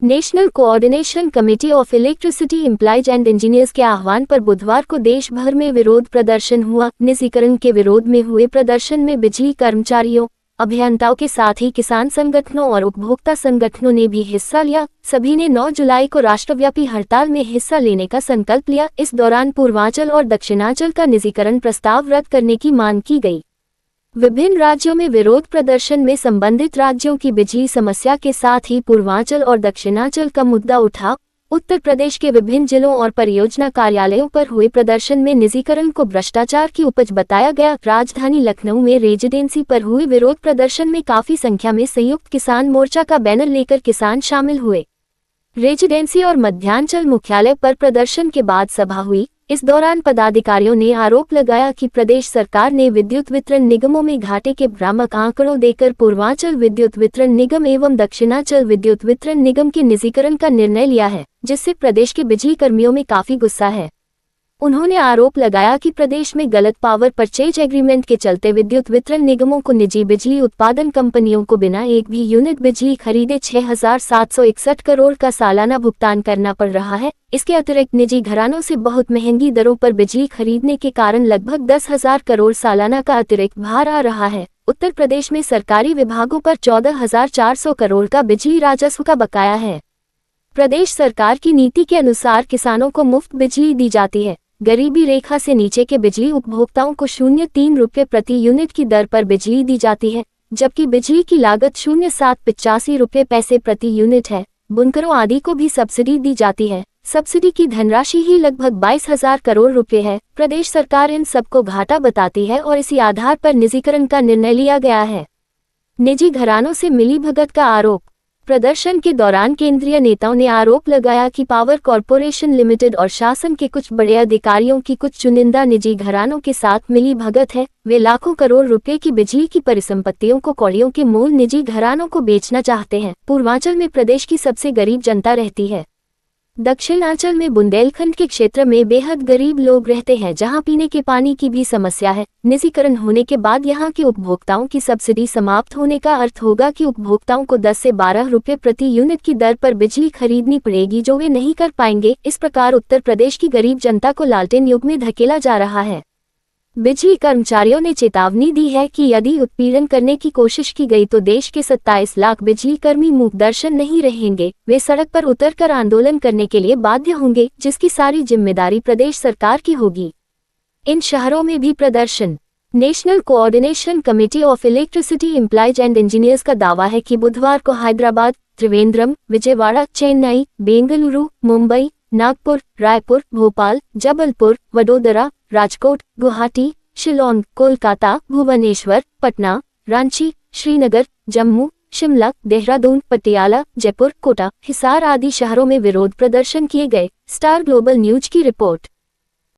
National coordination committee of electricity employees and engineers के आह्वान पर बुधवार को देश भर में विरोध प्रदर्शन हुआ। निजीकरण के विरोध में हुए प्रदर्शन में बिजली कर्मचारियों, अभियंताओं के साथ ही किसान संगठनों और उपभोक्ता संगठनों ने भी हिस्सा लिया। सभी ने 9 जुलाई को राष्ट्रव्यापी हड़ताल में हिस्सा लेने का संकल्प लिया। इस दौरान पूर्वांचल और दक्षिणांचल का निजीकरण प्रस्ताव रद्द करने की मांग की गई। विभिन्न राज्यों में विरोध प्रदर्शन में संबंधित राज्यों की बिजली समस्या के साथ ही पूर्वांचल और दक्षिणांचल का मुद्दा उठा। उत्तर प्रदेश के विभिन्न जिलों और परियोजना कार्यालयों पर हुए प्रदर्शन में निजीकरण को भ्रष्टाचार की उपज बताया गया। राजधानी लखनऊ में रेजिडेंसी पर हुए विरोध प्रदर्शन में काफी संख्या में संयुक्त किसान मोर्चा का बैनर लेकर किसान शामिल हुए। रेजिडेंसी और मध्यांचल मुख्यालय पर प्रदर्शन के बाद सभा हुई। इस दौरान पदाधिकारियों ने आरोप लगाया कि प्रदेश सरकार ने विद्युत वितरण निगमों में घाटे के भ्रामक आंकड़ों देकर पूर्वांचल विद्युत वितरण निगम एवं दक्षिणांचल विद्युत वितरण निगम के निजीकरण का निर्णय लिया है, जिससे प्रदेश के बिजली कर्मियों में काफी गुस्सा है। उन्होंने आरोप लगाया कि प्रदेश में गलत पावर परचेज एग्रीमेंट के चलते विद्युत वितरण निगमों को निजी बिजली उत्पादन कंपनियों को बिना एक भी यूनिट बिजली खरीदे 6,761 करोड़ का सालाना भुगतान करना पड़ रहा है। इसके अतिरिक्त निजी घरानों से बहुत महंगी दरों पर बिजली खरीदने के कारण लगभग 10,000 करोड़ सालाना का अतिरिक्त भार आ रहा है। उत्तर प्रदेश में सरकारी विभागों पर 14,400 करोड़ का बिजली राजस्व का बकाया है। प्रदेश सरकार की नीति के अनुसार किसानों को मुफ्त बिजली दी जाती है। गरीबी रेखा से नीचे के बिजली उपभोक्ताओं को 0.3 रुपये प्रति यूनिट की दर पर बिजली दी जाती है, जबकि बिजली की लागत 0.785 रुपये पैसे प्रति यूनिट है। बुनकरों आदि को भी सब्सिडी दी जाती है। सब्सिडी की धनराशि ही लगभग 22,000 करोड़ रुपए है। प्रदेश सरकार इन सबको घाटा बताती है और इसी आधार पर निजीकरण का निर्णय लिया गया है। निजी घरानों से मिलीभगत का आरोप। प्रदर्शन के दौरान केंद्रीय नेताओं ने आरोप लगाया कि पावर कॉरपोरेशन लिमिटेड और शासन के कुछ बड़े अधिकारियों की कुछ चुनिंदा निजी घरानों के साथ मिलीभगत है। वे लाखों करोड़ रुपए की बिजली की परिसंपत्तियों को कौड़ियों के मूल निजी घरानों को बेचना चाहते हैं। पूर्वांचल में प्रदेश की सबसे गरीब जनता रहती है। दक्षिणांचल में बुंदेलखंड के क्षेत्र में बेहद गरीब लोग रहते हैं, जहां पीने के पानी की भी समस्या है। निजीकरण होने के बाद यहां के उपभोक्ताओं की सब्सिडी समाप्त होने का अर्थ होगा कि उपभोक्ताओं को 10 से 12 रुपये प्रति यूनिट की दर पर बिजली खरीदनी पड़ेगी, जो वे नहीं कर पाएंगे। इस प्रकार उत्तर प्रदेश की गरीब जनता को लालटेन युग में धकेला जा रहा है। बिजली कर्मचारियों ने चेतावनी दी है कि यदि उत्पीड़न करने की कोशिश की गई तो देश के 27 लाख बिजली कर्मी मूक दर्शन नहीं रहेंगे। वे सड़क पर उतरकर आंदोलन करने के लिए बाध्य होंगे, जिसकी सारी जिम्मेदारी प्रदेश सरकार की होगी। इन शहरों में भी प्रदर्शन। National coordination committee of electricity employees and engineers का दावा है कि बुधवार को हैदराबाद, त्रिवेंद्रम, विजयवाड़ा, चेन्नई, बेंगलुरु, मुंबई, नागपुर, रायपुर, भोपाल, जबलपुर, वडोदरा, राजकोट, गुवाहाटी, शिलोंग, कोलकाता, भुवनेश्वर, पटना, रांची, श्रीनगर, जम्मू, शिमला, देहरादून, पटियाला, जयपुर, कोटा, हिसार आदि शहरों में विरोध प्रदर्शन किए गए। स्टार ग्लोबल न्यूज की रिपोर्ट।